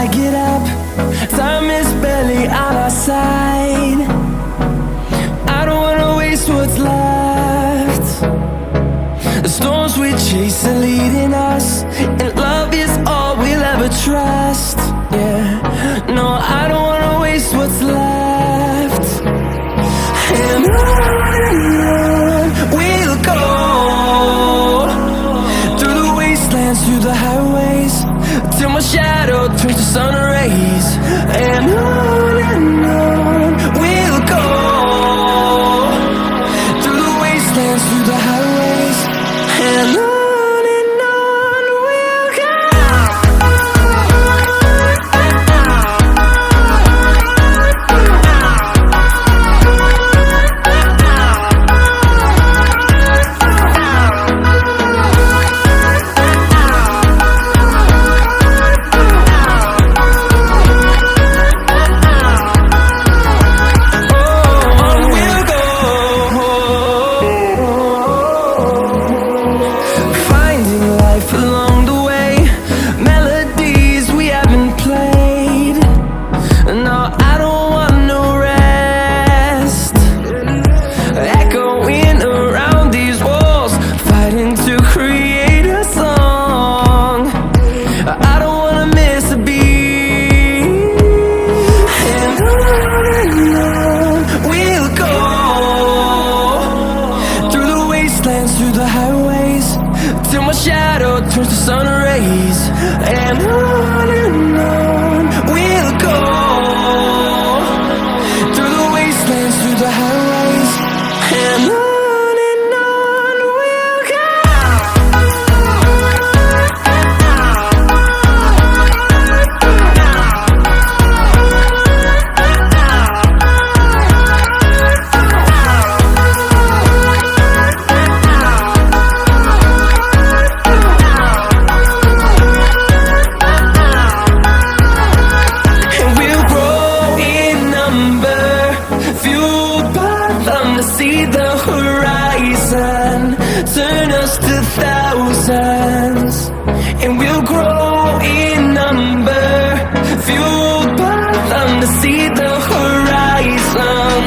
I get up. Time is barely on our side. I don't wanna waste what's left. The storms we chase are leading us, and love is all we'll ever trust. Yeah, no, I don't wanna waste what's left. And on we'll go, through the wastelands, through the highways, till my shadow turns to sun rays. And on we'll go, through the wastelands, through the highways, and on we'll go. Through the highways, till my shadow turns to sun rays. And on we'll go, through the wastelands, through the highways, and on we'll go. See the horizon turn us to thousands, and we'll grow in number, fueled by them. To see the horizon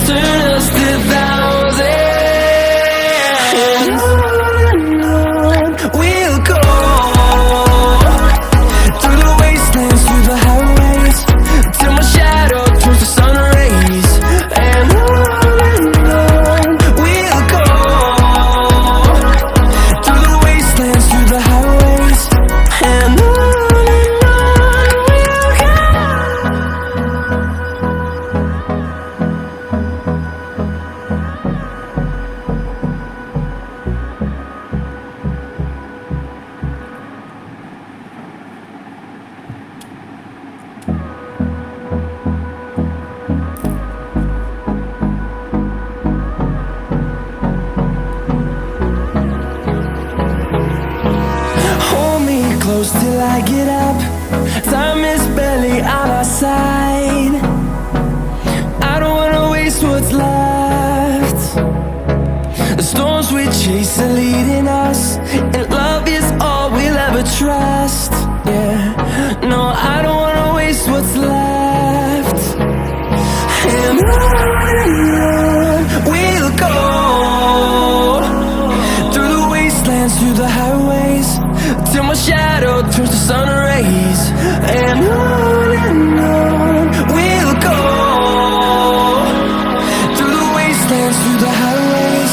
turn us to thousands, and on we'll go, through the wastelands, through the highways, till my shadow turns to sun rays. And close till I get up. Time is barely on our side. I don't wanna waste what's left. The storms we chase are leading us, and love is all we'll ever trust. Yeah, no, I don't wanna waste what's left. And on we'll go, through the wastelands, through the highways, till my shadow turns to sun rays. And on we'll go, through the wastelands, through the highways,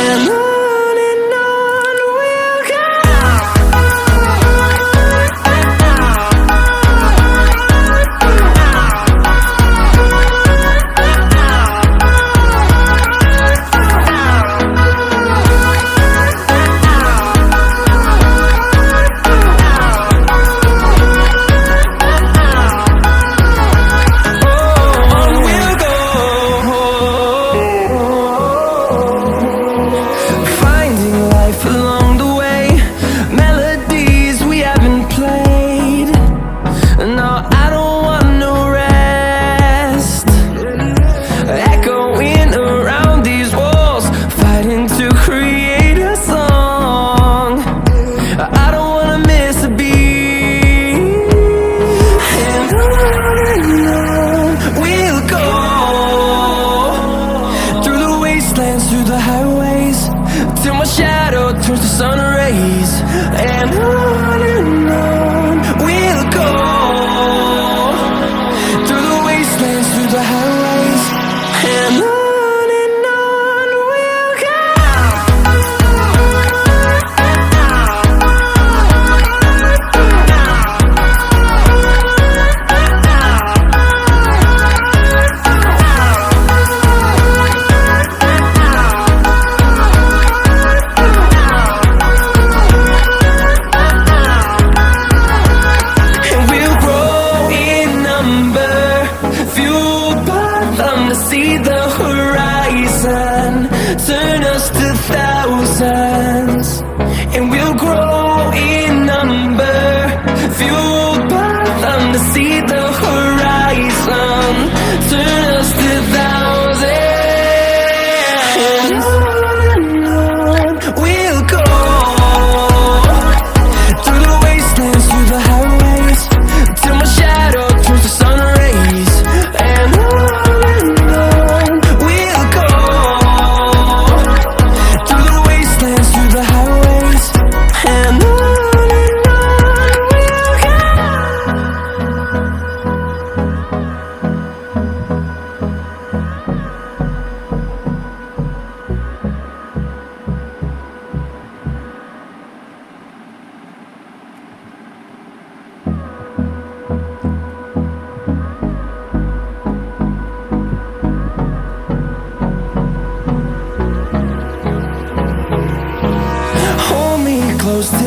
and on we'll go.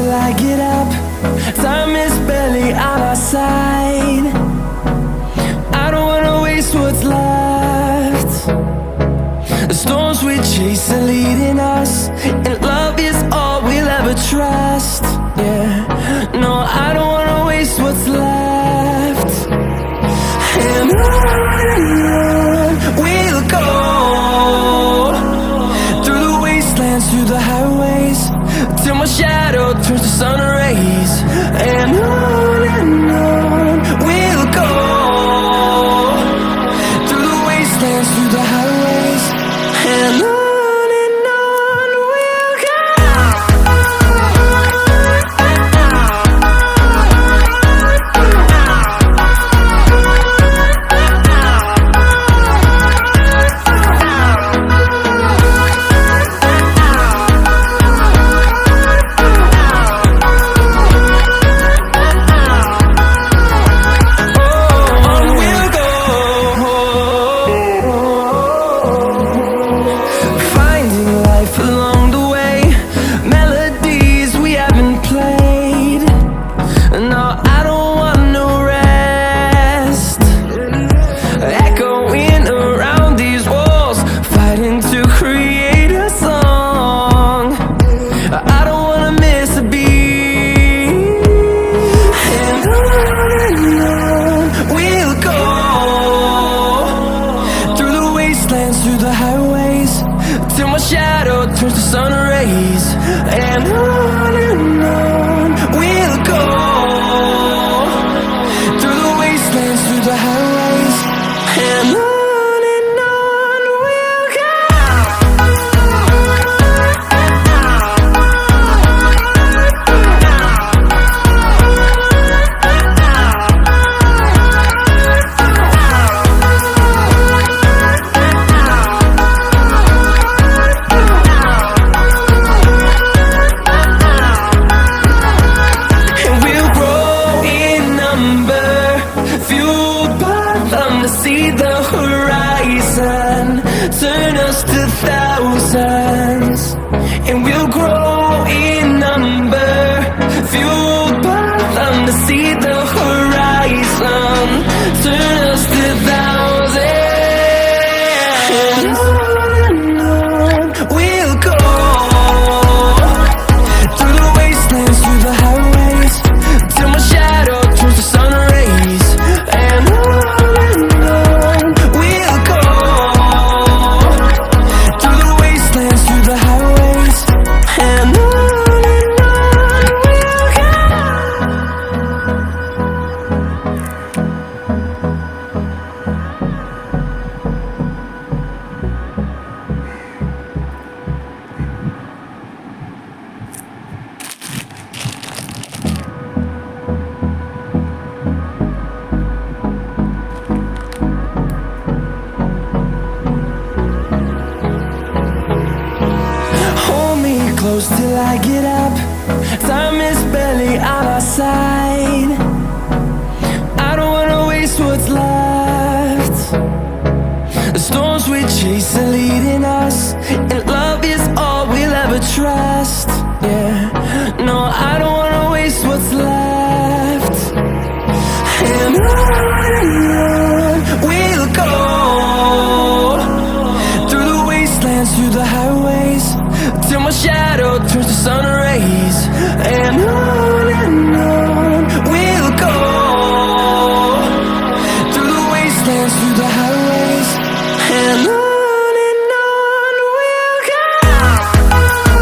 till I get up. Time is barely on our side. I don't wanna waste what's left. The storms we chase are leading us, and love is all we'll ever trust. Yeah, no, I don't wanna waste what's left. And on we'll go, through the wastelands, through the highways, till my shadow turns to sun rays. And on we'll go, through the wastelands, through the highways, and on we'll go. Through the highways, till my shadow turns to sun rays. And on we'll go, through the wastelands, through the highways, and on we'll go. See the horizon turn us to thousands, and we'll grow in number, fueled by them to see the horizon turn us to thousands. And on we'll go, through the wastelands, through the highways, till my shadow turns to sun rays. And close till I get up. Time is barely on our side. I don't wanna waste what's left. The storms we chase are leading us, and love is all we'll ever trust. Yeah, no, I don't wanna waste what's left. And on we'll go, through the wastelands, through the highways, till my shadow turns to sun rays. And on we'll go, through the wastelands, through the highways, and on.